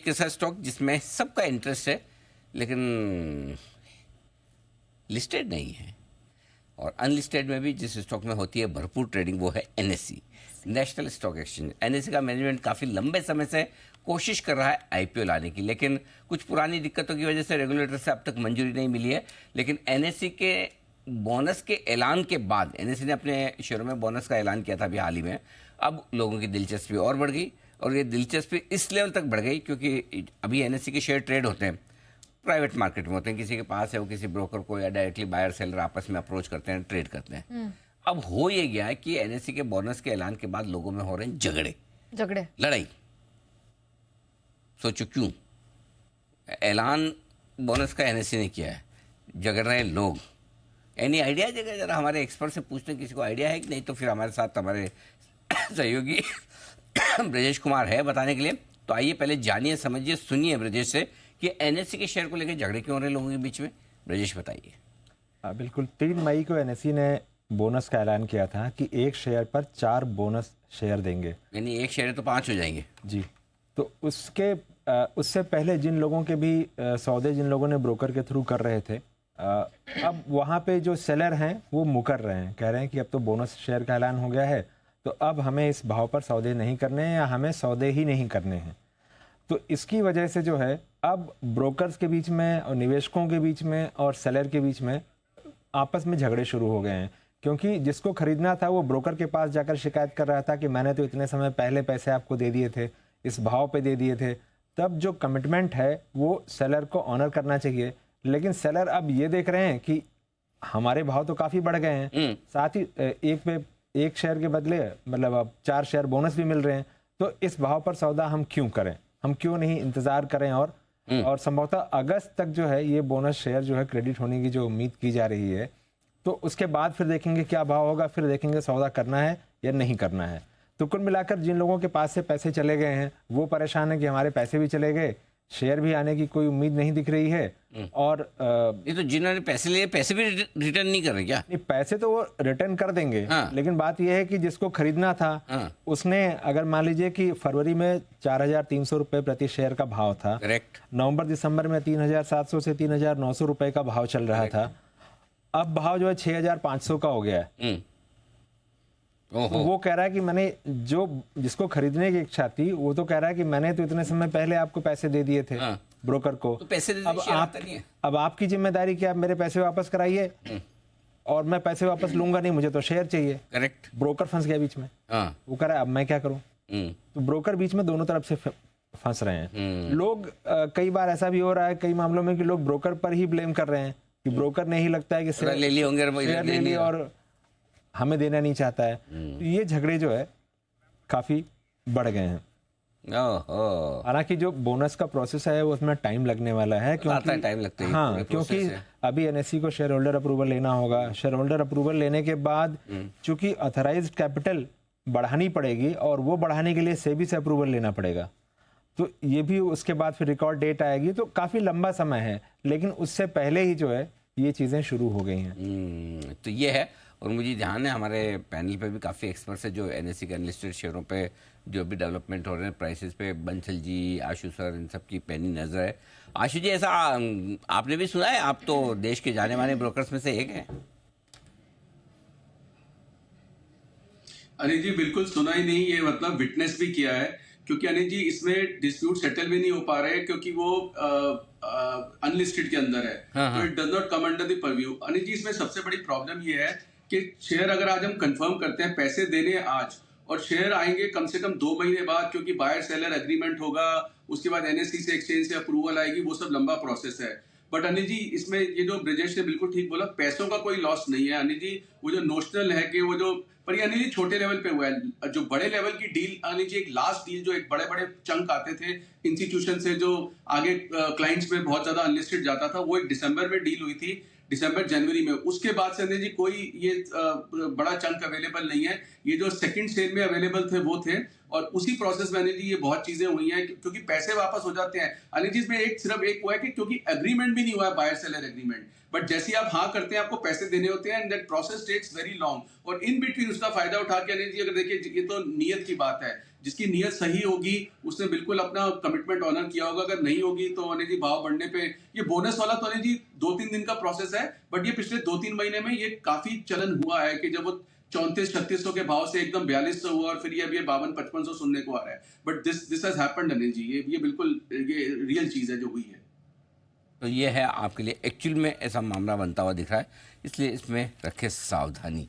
एक ऐसा स्टॉक जिसमें सबका इंटरेस्ट है लेकिन लिस्टेड नहीं है, और अनलिस्टेड में भी जिस स्टॉक में होती है भरपूर ट्रेडिंग, वो है NSC, national stock exchange. NSC का मैनेजमेंट काफ़ी लंबे समय से कोशिश कर रहा है आईपीओ लाने की, लेकिन कुछ पुरानी दिक्कतों की वजह से रेगुलेटर से अब तक मंजूरी नहीं मिली है। लेकिन एनएससी के बोनस के ऐलान के बाद, एनएससी ने अपने शेयरों में बोनस का ऐलान किया था अभी हाल ही में, अब लोगों की दिलचस्पी और बढ़ गई, और ये दिलचस्पी इस लेवल तक बढ़ गई क्योंकि अभी एनएससी के शेयर ट्रेड होते हैं प्राइवेट मार्केट में, होते हैं, किसी के पास है, वो किसी ब्रोकर को या डायरेक्टली बायर सेलर आपस में अप्रोच करते हैं, ट्रेड करते हैं। अब हो ये गया है कि एनएससी के बोनस के ऐलान के बाद लोगों में हो रहे हैं झगड़े लड़ाई। सोचो क्यों? ऐलान बोनस का एनएससी ने किया है, झगड़ रहे हैं लोग। एनी आइडिया जगह जरा हमारे एक्सपर्ट से पूछते हैं, किसी को आइडिया है कि नहीं? तो फिर हमारे साथ हमारे सहयोगी ब्रजेश कुमार है बताने के लिए। तो आइए पहले जानिए, समझिए, सुनिए ब्रजेश से कि एनएससी के शेयर को लेकर झगड़े क्यों हो रहे हैं लोगों के बीच में। ब्रजेश बताइए। बिल्कुल, 3 मई को एनएससी ने बोनस का ऐलान किया था कि एक शेयर पर 4 बोनस शेयर देंगे, यानी एक शेयर तो 5 हो जाएंगे जी। तो उससे पहले जिन लोगों के भी सौदे जिन लोगों ने ब्रोकर के थ्रू कर रहे थे, अब वहाँ पे जो सेलर हैं वो मुकर रहे हैं, कह रहे हैं कि अब तो बोनस शेयर का ऐलान हो गया है, तो अब हमें इस भाव पर सौदे नहीं करने हैं या हमें सौदे ही नहीं करने हैं। तो इसकी वजह से जो है अब ब्रोकर्स के बीच में और निवेशकों के बीच में और सेलर के बीच में आपस में झगड़े शुरू हो गए हैं, क्योंकि जिसको खरीदना था वो ब्रोकर के पास जाकर शिकायत कर रहा था कि मैंने तो इतने समय पहले पैसे आपको दे दिए थे, इस भाव पे दे दिए थे। तब जो कमिटमेंट है वो सेलर को ऑनर करना चाहिए, लेकिन सेलर अब ये देख रहे हैं कि हमारे भाव तो काफ़ी बढ़ गए हैं, साथ ही एक शेयर के बदले मतलब अब 4 शेयर बोनस भी मिल रहे हैं, तो इस भाव पर सौदा हम क्यों करें, हम क्यों नहीं इंतज़ार करें और संभवतः अगस्त तक जो है ये बोनस शेयर जो है क्रेडिट होने की जो उम्मीद की जा रही है, तो उसके बाद फिर देखेंगे क्या भाव होगा, फिर देखेंगे सौदा करना है या नहीं करना है। तो कुल मिलाकर जिन लोगों के पास से पैसे चले गए हैं वो परेशान है कि हमारे पैसे भी चले गए, शेयर भी आने की कोई उम्मीद नहीं दिख रही है। और ये तो जिन्होंने पैसे लिए पैसे भी रिटर्न नहीं कर रहे क्या? नहीं, पैसे तो वो रिटर्न कर देंगे। हाँ। लेकिन बात यह है कि जिसको खरीदना था, हाँ। उसने अगर मान लीजिए कि फरवरी में 4,300 रुपए प्रति शेयर का भाव था, करेक्ट, नवंबर दिसंबर में 3,700 से 3,900 रुपए का भाव चल रहा था, अब भाव जो है 6,500 का हो गया है। तो वो कह रहा है कि मैंने जिसको खरीदने की इच्छा थी वो तो कह रहा है कि मैंने तो इतने समय पहले आपको पैसे दे दिए थे, हाँ। ब्रोकर को, तो पैसे अब आपकी जिम्मेदारी क्या, मेरे पैसे वापस कराइए, और मैं पैसे वापस लूंगा नहीं, मुझे तो शेयर चाहिए। करेक्ट, ब्रोकर फंस गया बीच में। वो कह रहा है अब मैं क्या करूं। तो ब्रोकर बीच में दोनों तरफ से फंस रहे हैं लोग। कई बार ऐसा भी हो रहा है कई मामलों में कि लोग ब्रोकर पर ही ब्लेम कर रहे हैं कि ब्रोकर ने ही लगता है कि शेयर ले लिए होंगे, शेयर ले लिए और हमें देना नहीं चाहता है। तो ये झगड़े जो है काफी बढ़ गए हैं। हालांकि जो बोनस का प्रोसेस है वो उसमें टाइम लगने वाला है, क्योंकि टाइम लगता है। हाँ, क्योंकि अभी एनएससी को शेयर होल्डर अप्रूवल लेना होगा। शेयर होल्डर अप्रूवल लेने के बाद चूंकि ऑथराइज्ड कैपिटल बढ़ानी पड़ेगी और वो बढ़ाने के लिए सेबी से अप्रूवल लेना पड़ेगा, तो ये भी उसके बाद फिर रिकॉर्ड डेट आएगी, तो काफी लंबा समय है। लेकिन उससे पहले ही जो है ये चीजें शुरू हो गई हैं। तो ये है, और मुझे ध्यान है हमारे पैनल पे भी काफ़ी एक्सपर्ट्स हैं जो एनएससी के अनलिस्टेड शेयरों पे जो भी डेवलपमेंट हो रहे हैं प्राइसेस पे, बंसल जी, आशु सर, इन सब की पैनी नजर है। आशु जी, ऐसा आपने भी सुना है? आप तो देश के जाने माने ब्रोकर्स में से एक हैं। अनिल जी, बिल्कुल सुना ही नहीं, ये मतलब विटनेस भी किया है, क्योंकि अनिल जी इसमें डिस्प्यूट सेटल भी नहीं हो पा रहे क्योंकि वो अनलिस्टेड के अंदर है। तो it does not come under the purview. Anil ji, इसमें सबसे बड़ी प्रॉब्लम ये है कि शेयर अगर आज हम कंफर्म करते हैं, पैसे देने आज, और शेयर आएंगे कम से कम 2 महीने बाद, क्योंकि बायर सेलर एग्रीमेंट होगा, उसके बाद एनएससी से एक्सचेंज से अप्रूवल आएगी, वो सब लंबा प्रोसेस है। बट अनिल जी, इसमें ये जो ब्रजेश ने बिल्कुल ठीक बोला, पैसों का कोई लॉस नहीं है अनिल जी। वो जो नोशनल है कि वो जो, पर ये अनिल जी छोटे लेवल पे हुआ है। जो बड़े लेवल की डील अनिल जी, एक लास्ट डील जो एक बड़े बड़े चंक आते थे इंस्टीट्यूशन से, जो आगे क्लाइंट्स में बहुत ज्यादा अनलिस्टेड जाता था, वो एक दिसंबर में डील हुई थी, दिसंबर जनवरी में। उसके बाद से अनिल जी कोई ये बड़ा चंक अवेलेबल नहीं है। ये जो सेकंड सेल में अवेलेबल थे वो थे, और उसी प्रोसेस में अनिल जी ये बहुत चीजें हुई हैं, क्योंकि पैसे वापस हो जाते हैं अनिल जी। इसमें सिर्फ एक हुआ है कि क्योंकि एग्रीमेंट भी नहीं हुआ है, बायर सेलर एग्रीमेंट, बट जैसे आप हाँ करते हैं आपको पैसे देने होते हैं, and that process takes very long. और इन बिटवीन उसका फायदा उठा के अनिल जी, अगर देखिए, ये तो नियत की बात है, जिसकी नीयत सही होगी उसने बिल्कुल अपना कमिटमेंट ऑनर किया होगा। अगर नहीं होगी तो अनिल जी भाव बढ़ने पे ये बोनस वाला तो अनिल जी 2-3 दिन का प्रोसेस है, बट ये पिछले 2-3 महीने में ये काफी चलन हुआ है कि जब वो 3400-3600 के भाव से एकदम 4200 हुआ और फिर ये अब ये 5200-5500 सुनने को आ रहा है। But this has happened Anil ji, ये बिल्कुल ये रियल चीज है जो हुई है। तो ये है आपके लिए एक्चुअल में ऐसा मामला बनता हुआ दिख रहा है, इसलिए इसमें रखें सावधानी।